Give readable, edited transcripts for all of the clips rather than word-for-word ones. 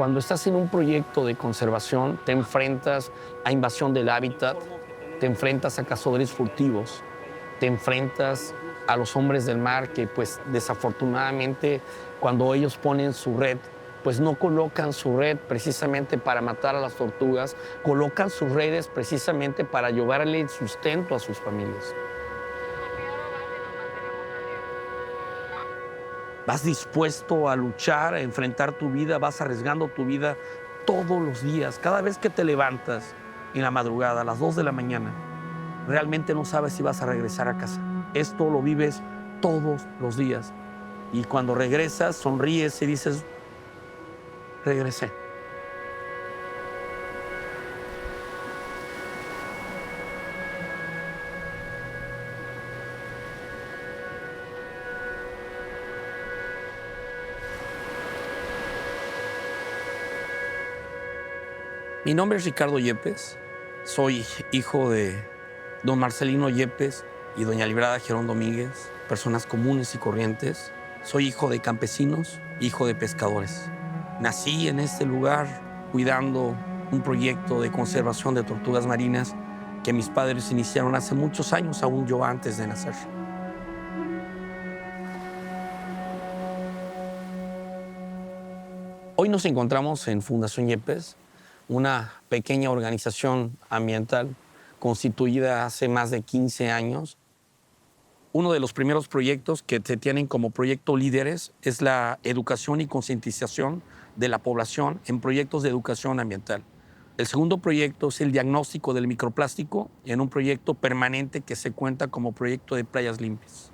Cuando estás en un proyecto de conservación, te enfrentas a invasión del hábitat, te enfrentas a cazadores furtivos, te enfrentas a los hombres del mar que, pues, desafortunadamente, cuando ellos ponen su red, pues no colocan su red precisamente para matar a las tortugas, colocan sus redes precisamente para llevarle el sustento a sus familias. Vas dispuesto a luchar, a enfrentar tu vida, vas arriesgando tu vida todos los días. Cada vez que te levantas en la madrugada, a las 2 de la mañana, realmente no sabes si vas a regresar a casa. Esto lo vives todos los días. Y cuando regresas, sonríes y dices, regresé. Mi nombre es Ricardo Yepes, soy hijo de don Marcelino Yepes y doña Librada Gerón Domínguez, personas comunes y corrientes. Soy hijo de campesinos, hijo de pescadores. Nací en este lugar cuidando un proyecto de conservación de tortugas marinas que mis padres iniciaron hace muchos años, aún yo antes de nacer. Hoy nos encontramos en Fundación Yepes, una pequeña organización ambiental constituida hace más de 15 años. Uno de los primeros proyectos que se tienen como proyecto líderes es la educación y concientización de la población en proyectos de educación ambiental. El segundo proyecto es el diagnóstico del microplástico en un proyecto permanente que se cuenta como proyecto de playas limpias.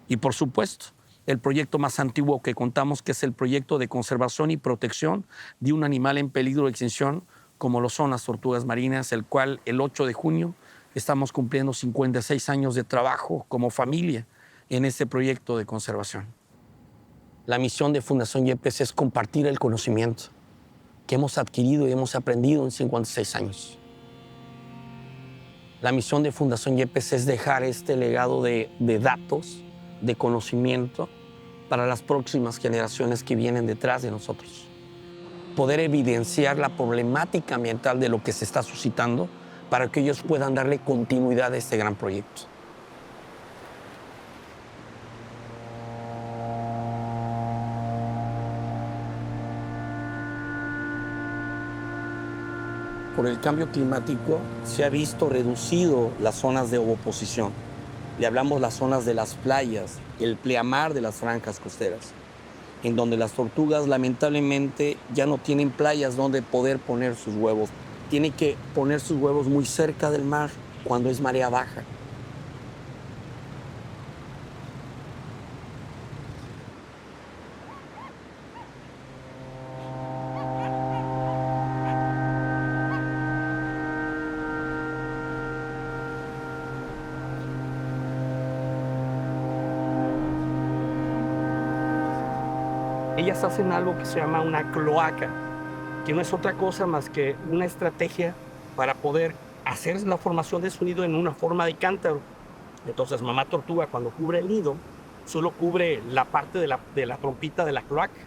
Y por supuesto, el proyecto más antiguo que contamos, que es el proyecto de conservación y protección de un animal en peligro de extinción, como lo son las tortugas marinas, el cual el 8 de junio estamos cumpliendo 56 años de trabajo como familia en este proyecto de conservación. La misión de Fundación Yepes es compartir el conocimiento que hemos adquirido y hemos aprendido en 56 años. La misión de Fundación Yepes es dejar este legado de datos, de conocimiento para las próximas generaciones que vienen detrás de nosotros. Poder evidenciar la problemática ambiental de lo que se está suscitando para que ellos puedan darle continuidad a este gran proyecto. Por el cambio climático se ha visto reducido las zonas de ovoposición. Le hablamos las zonas de las playas, el pleamar de las franjas costeras, en donde las tortugas lamentablemente ya no tienen playas donde poder poner sus huevos. Tienen que poner sus huevos muy cerca del mar cuando es marea baja. Ellas hacen algo que se llama una cloaca, que no es otra cosa más que una estrategia para poder hacer la formación de su nido en una forma de cántaro. Entonces, mamá tortuga, cuando cubre el nido, solo cubre la parte de la trompita de la cloaca.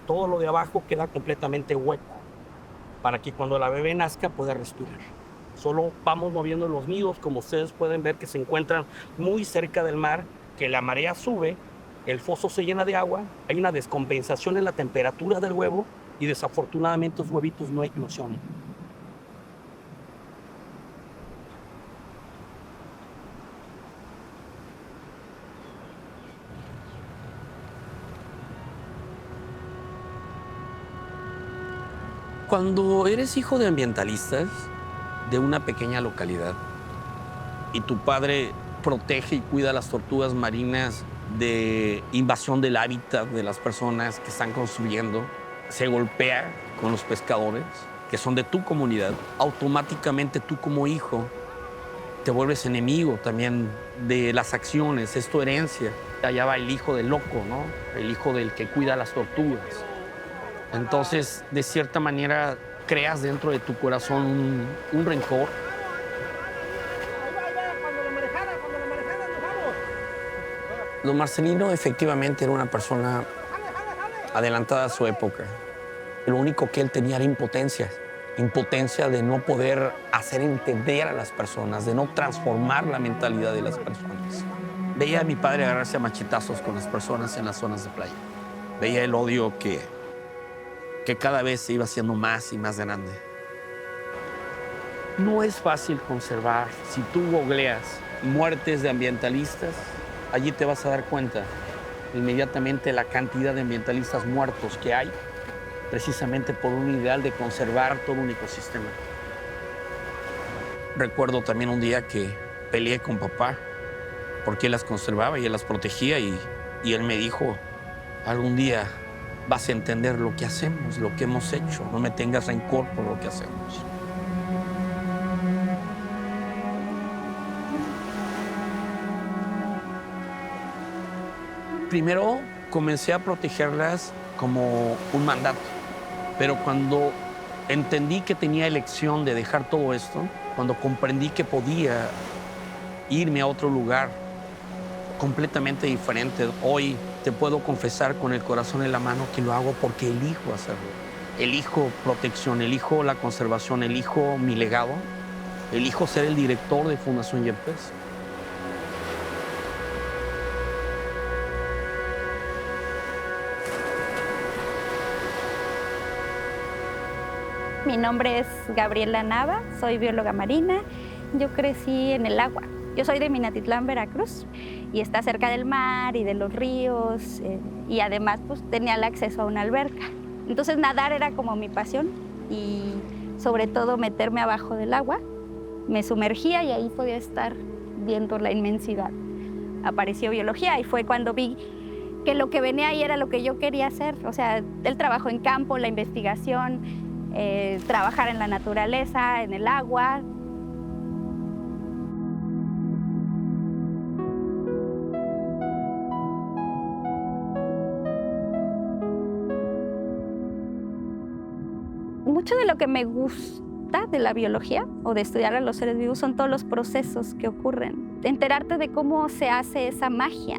Todo lo de abajo queda completamente hueco, para que cuando la bebé nazca pueda respirar. Solo vamos moviendo los nidos, como ustedes pueden ver, que se encuentran muy cerca del mar, que la marea sube, el foso se llena de agua, hay una descompensación en la temperatura del huevo y desafortunadamente los huevitos no eclosionan. Cuando eres hijo de ambientalistas de una pequeña localidad y tu padre protege y cuida las tortugas marinas de invasión del hábitat de las personas que están construyendo, se golpea con los pescadores que son de tu comunidad, automáticamente tú como hijo te vuelves enemigo también de las acciones, es tu herencia. Allá va el hijo del loco, ¿no? El hijo del que cuida las tortugas. Entonces, de cierta manera, creas dentro de tu corazón un rencor. Don Marcelino efectivamente era una persona adelantada a su época. Lo único que él tenía era impotencia. Impotencia de no poder hacer entender a las personas, de no transformar la mentalidad de las personas. Veía a mi padre agarrarse a machetazos con las personas en las zonas de playa. Veía el odio que cada vez se iba haciendo más y más grande. No es fácil conservar. Si tú googleas muertes de ambientalistas, allí te vas a dar cuenta inmediatamente la cantidad de ambientalistas muertos que hay, precisamente por un ideal de conservar todo un ecosistema. Recuerdo también un día que peleé con papá porque él las conservaba y él las protegía y él me dijo, algún día vas a entender lo que hacemos, lo que hemos hecho, no me tengas rencor por lo que hacemos. Primero comencé a protegerlas como un mandato, pero cuando entendí que tenía elección de dejar todo esto, cuando comprendí que podía irme a otro lugar completamente diferente, hoy te puedo confesar con el corazón en la mano que lo hago porque elijo hacerlo. Elijo protección, elijo la conservación, elijo mi legado, elijo ser el director de Fundación Yepes. Mi nombre es Gabriela Nava, soy bióloga marina. Yo crecí en el agua. Yo soy de Minatitlán, Veracruz, y está cerca del mar y de los ríos, y además pues, tenía el acceso a una alberca. Entonces nadar era como mi pasión y sobre todo meterme abajo del agua. Me sumergía y ahí podía estar viendo la inmensidad. Apareció biología y fue cuando vi que lo que venía ahí era lo que yo quería hacer. O sea, el trabajo en campo, la investigación, trabajar en la naturaleza, en el agua. Mucho de lo que me gusta de la biología o de estudiar a los seres vivos son todos los procesos que ocurren. Enterarte de cómo se hace esa magia.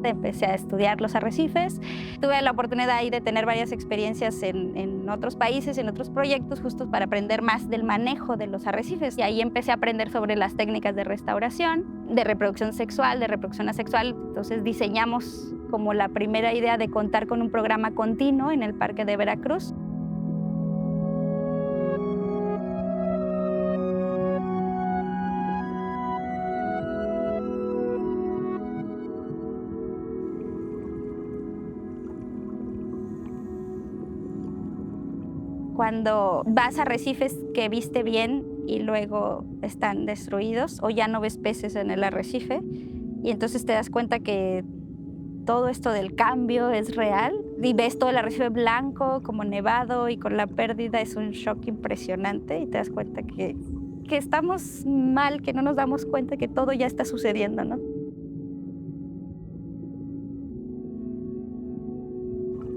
Empecé a estudiar los arrecifes. Tuve la oportunidad ahí de tener varias experiencias en otros países, en otros proyectos, justo para aprender más del manejo de los arrecifes. Y ahí empecé a aprender sobre las técnicas de restauración, de reproducción sexual, de reproducción asexual. Entonces diseñamos como la primera idea de contar con un programa continuo en el Parque de Veracruz. Cuando vas a arrecifes que viste bien y luego están destruidos o ya no ves peces en el arrecife y entonces te das cuenta que todo esto del cambio es real y ves todo el arrecife blanco como nevado y con la pérdida es un shock impresionante y te das cuenta que estamos mal, que no nos damos cuenta que todo ya está sucediendo, ¿no?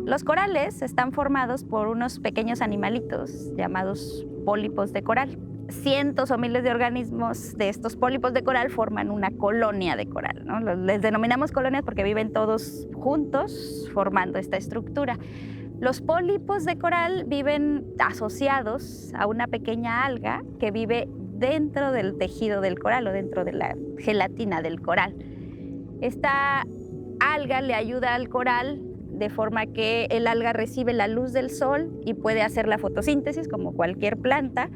Los corales están formados por unos pequeños animalitos llamados pólipos de coral. Cientos o miles de organismos de estos pólipos de coral forman una colonia de coral, ¿no? Les denominamos colonias porque viven todos juntos formando esta estructura. Los pólipos de coral viven asociados a una pequeña alga que vive dentro del tejido del coral o dentro de la gelatina del coral. Esta alga le ayuda al coral de forma que el alga recibe la luz del sol y puede hacer la fotosíntesis como cualquier planta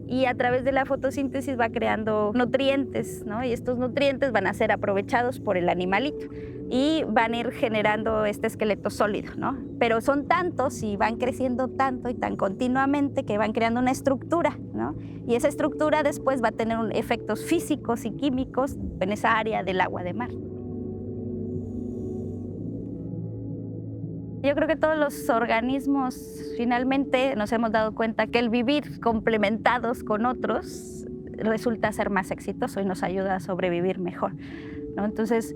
y a través de la fotosíntesis va creando nutrientes, ¿no? Y estos nutrientes van a ser aprovechados por el animalito y van a ir generando este esqueleto sólido, ¿no? Pero son tantos y van creciendo tanto y tan continuamente que van creando una estructura, ¿no? Y esa estructura después va a tener efectos físicos y químicos en esa área del agua de mar. Yo creo que todos los organismos finalmente nos hemos dado cuenta que el vivir complementados con otros resulta ser más exitoso y nos ayuda a sobrevivir mejor, ¿no? Entonces,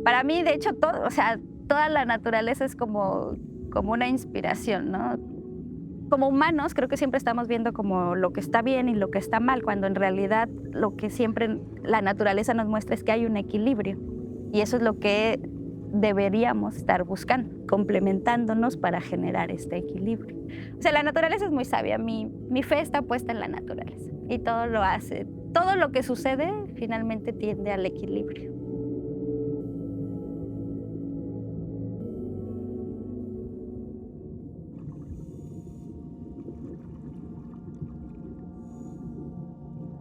para mí, de hecho, toda la naturaleza es como una inspiración, ¿no? Como humanos, creo que siempre estamos viendo como lo que está bien y lo que está mal, cuando en realidad lo que siempre la naturaleza nos muestra es que hay un equilibrio. Y eso es lo que deberíamos estar buscando, complementándonos para generar este equilibrio. O sea, la naturaleza es muy sabia. Mi fe está puesta en la naturaleza y todo lo hace. Todo lo que sucede finalmente tiende al equilibrio.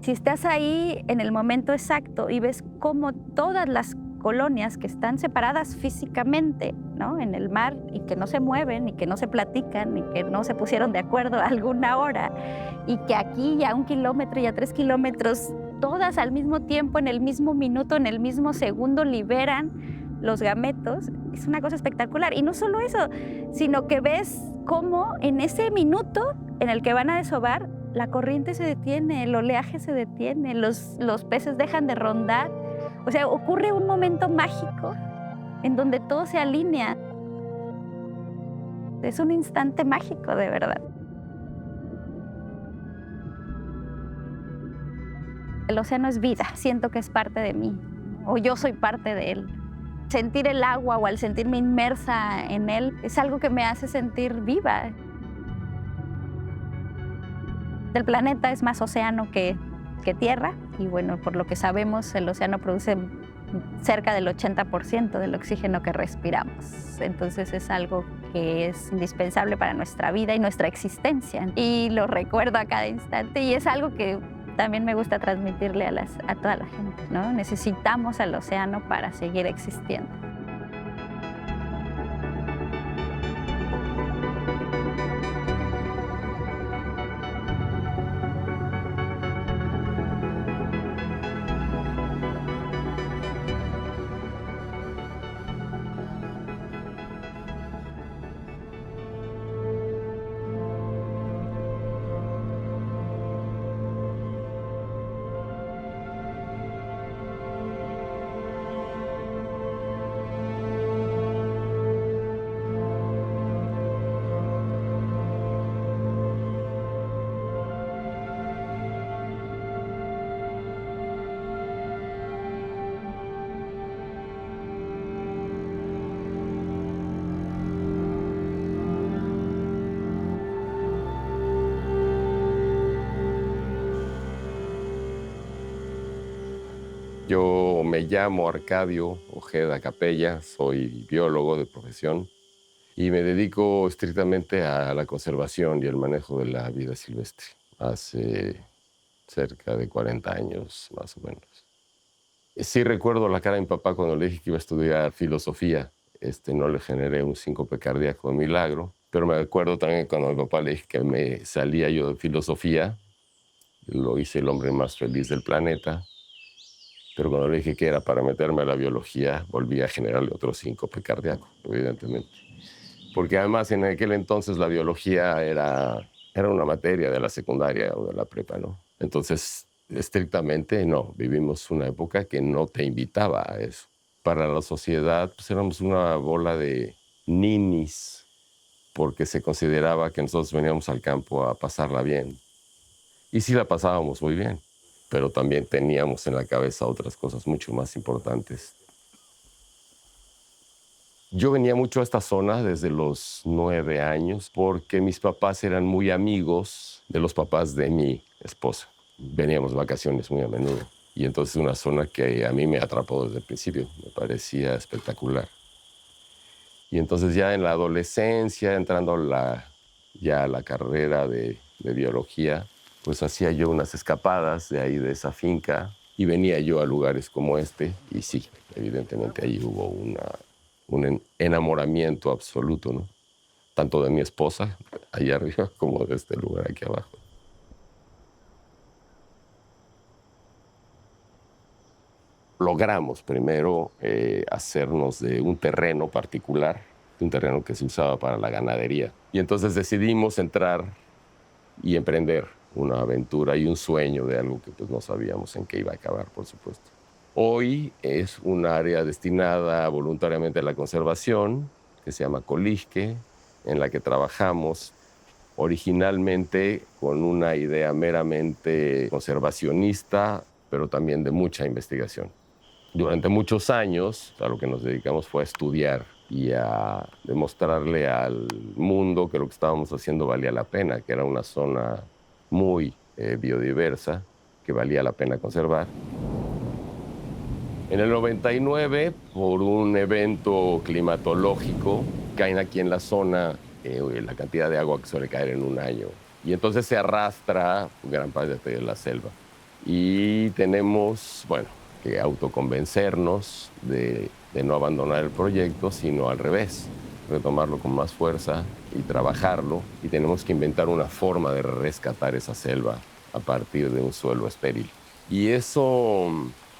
Si estás ahí en el momento exacto y ves cómo todas las colonias que están separadas físicamente, ¿no?, en el mar y que no se mueven y que no se platican y que no se pusieron de acuerdo a alguna hora y que aquí ya a 1 kilómetro y a 3 kilómetros todas al mismo tiempo, en el mismo minuto, en el mismo segundo liberan los gametos, es una cosa espectacular. Y no solo eso, sino que ves cómo en ese minuto en el que van a desovar, la corriente se detiene, el oleaje se detiene, los peces dejan de rondar. O sea, ocurre un momento mágico en donde todo se alinea. Es un instante mágico, de verdad. El océano es vida, siento que es parte de mí, o yo soy parte de él. Sentir el agua o al sentirme inmersa en él es algo que me hace sentir viva. El planeta es más océano que tierra y bueno, por lo que sabemos, el océano produce cerca del 80% del oxígeno que respiramos. Entonces es algo que es indispensable para nuestra vida y nuestra existencia. Y lo recuerdo a cada instante y es algo que también me gusta transmitirle a toda la gente, ¿no? Necesitamos al océano para seguir existiendo. Yo me llamo Arcadio Ojeda Capella, soy biólogo de profesión y me dedico estrictamente a la conservación y el manejo de la vida silvestre. Hace cerca de 40 años, más o menos. Sí recuerdo la cara de mi papá cuando le dije que iba a estudiar filosofía. No le generé un síncope cardíaco de milagro, pero me acuerdo también cuando a mi papá le dije que me salía yo de filosofía, lo hice el hombre más feliz del planeta. Pero cuando le dije que era para meterme a la biología, volví a generarle otro síncope cardíaco, evidentemente. Porque además en aquel entonces la biología era una materia de la secundaria o de la prepa, ¿no? Entonces, estrictamente no, vivimos una época que no te invitaba a eso. Para la sociedad, pues éramos una bola de ninis, porque se consideraba que nosotros veníamos al campo a pasarla bien. Y sí la pasábamos muy bien, pero también teníamos en la cabeza otras cosas mucho más importantes. Yo venía mucho a esta zona desde los 9 años porque mis papás eran muy amigos de los papás de mi esposa. Veníamos de vacaciones muy a menudo. Y entonces una zona que a mí me atrapó desde el principio, me parecía espectacular. Y entonces ya en la adolescencia, entrando ya a la carrera de biología, pues hacía yo unas escapadas de ahí, de esa finca, y venía yo a lugares como este, y sí, evidentemente ahí hubo un enamoramiento absoluto, ¿no? Tanto de mi esposa, allá arriba, como de este lugar aquí abajo. Logramos primero hacernos de un terreno particular, un terreno que se usaba para la ganadería, y entonces decidimos entrar y emprender una aventura y un sueño de algo que pues no sabíamos en qué iba a acabar, por supuesto. Hoy es un área destinada voluntariamente a la conservación, que se llama Colisque, en la que trabajamos originalmente con una idea meramente conservacionista, pero también de mucha investigación. Durante muchos años, a lo que nos dedicamos fue a estudiar y a demostrarle al mundo que lo que estábamos haciendo valía la pena, que era una zona muy biodiversa, que valía la pena conservar. En el 99, por un evento climatológico, caen aquí en la zona la cantidad de agua que suele caer en un año. Y entonces se arrastra gran parte de la selva. Y tenemos, bueno, que autoconvencernos de no abandonar el proyecto, sino al revés, retomarlo con más fuerza y trabajarlo. Y tenemos que inventar una forma de rescatar esa selva a partir de un suelo estéril. Y eso,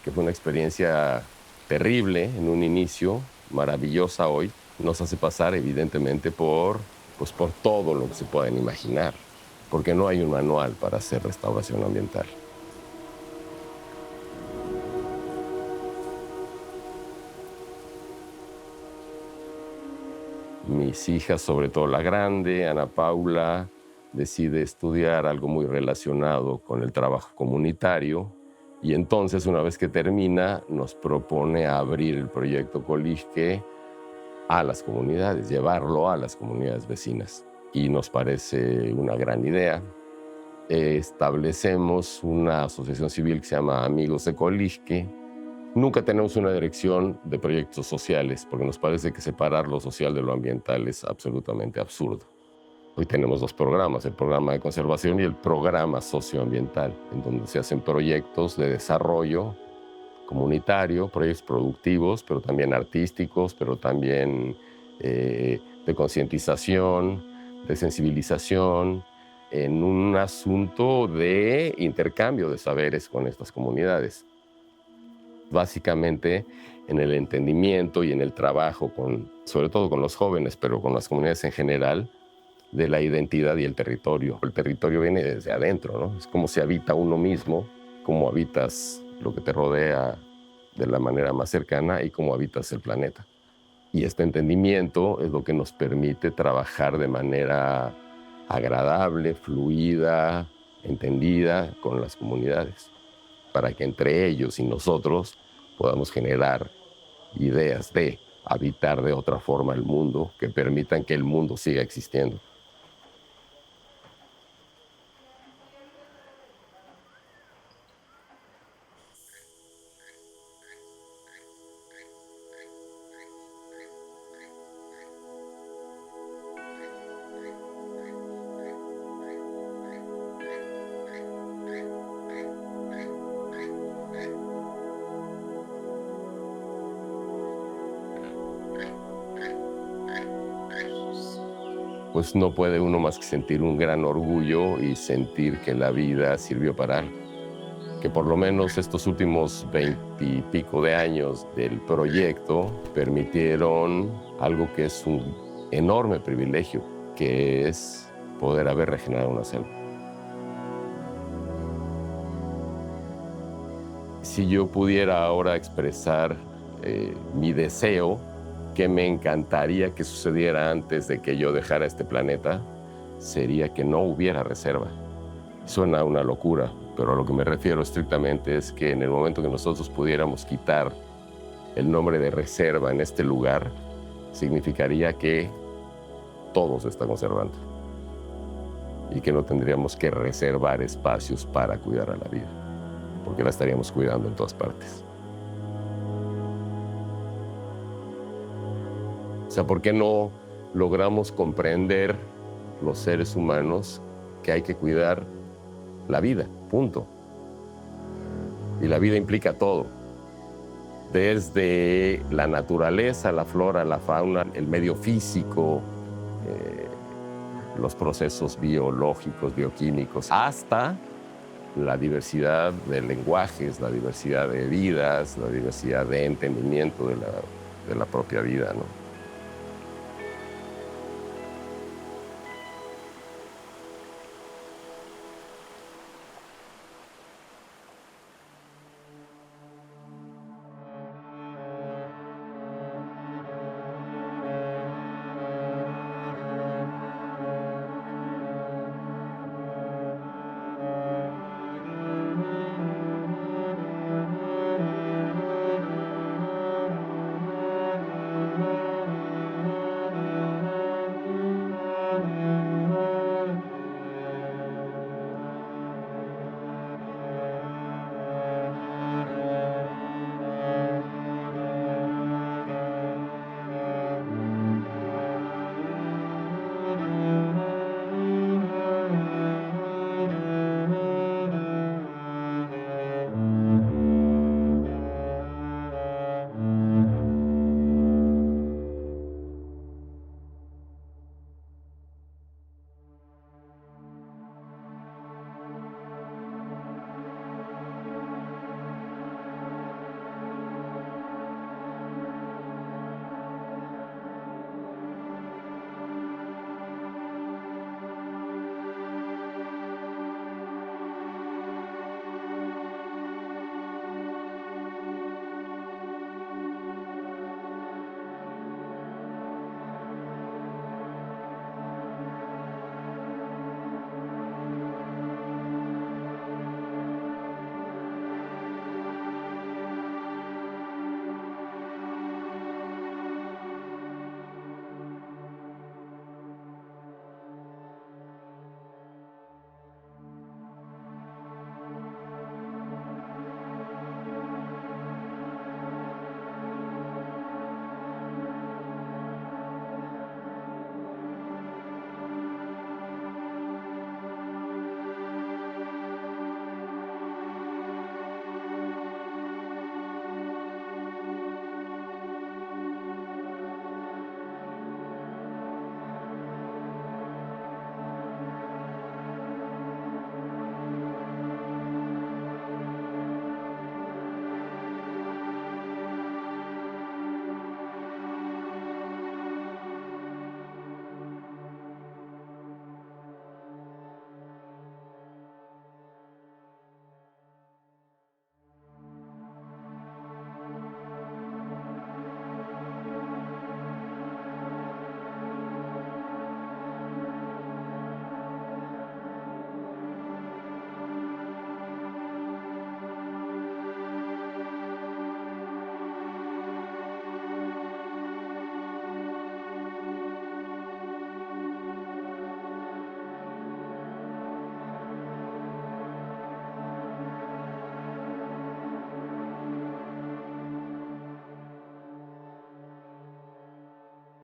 que fue una experiencia terrible en un inicio, maravillosa hoy, nos hace pasar evidentemente por todo lo que se pueden imaginar, porque no hay un manual para hacer restauración ambiental. Mis hijas, sobre todo la grande, Ana Paula, decide estudiar algo muy relacionado con el trabajo comunitario y entonces, una vez que termina, nos propone abrir el proyecto Colisque a las comunidades, llevarlo a las comunidades vecinas. Y nos parece una gran idea. Establecemos una asociación civil que se llama Amigos de Colisque. Nunca tenemos una dirección de proyectos sociales, porque nos parece que separar lo social de lo ambiental es absolutamente absurdo. Hoy tenemos dos programas, el programa de conservación y el programa socioambiental, en donde se hacen proyectos de desarrollo comunitario, proyectos productivos, pero también artísticos, pero también de concientización, de sensibilización, en un asunto de intercambio de saberes con estas comunidades. Básicamente en el entendimiento y en el trabajo, sobre todo con los jóvenes, pero con las comunidades en general, de la identidad y el territorio. El territorio viene desde adentro, ¿no? Es como se habita uno mismo, cómo habitas lo que te rodea de la manera más cercana y cómo habitas el planeta. Y este entendimiento es lo que nos permite trabajar de manera agradable, fluida, entendida con las comunidades, para que entre ellos y nosotros podamos generar ideas de habitar de otra forma el mundo que permitan que el mundo siga existiendo. Pues no puede uno más que sentir un gran orgullo y sentir que la vida sirvió para algo. Que por lo menos estos últimos 20 y pico de años del proyecto permitieron algo que es un enorme privilegio, que es poder haber regenerado una selva. Si yo pudiera ahora expresar mi deseo, que me encantaría que sucediera antes de que yo dejara este planeta, sería que no hubiera reserva. Suena una locura, pero a lo que me refiero estrictamente es que en el momento que nosotros pudiéramos quitar el nombre de reserva en este lugar, significaría que todo se está conservando y que no tendríamos que reservar espacios para cuidar a la vida, porque la estaríamos cuidando en todas partes. O sea, ¿por qué no logramos comprender los seres humanos que hay que cuidar la vida? Punto. Y la vida implica todo. Desde la naturaleza, la flora, la fauna, el medio físico, los procesos biológicos, bioquímicos, hasta la diversidad de lenguajes, la diversidad de vidas, la diversidad de entendimiento de la propia vida, ¿no?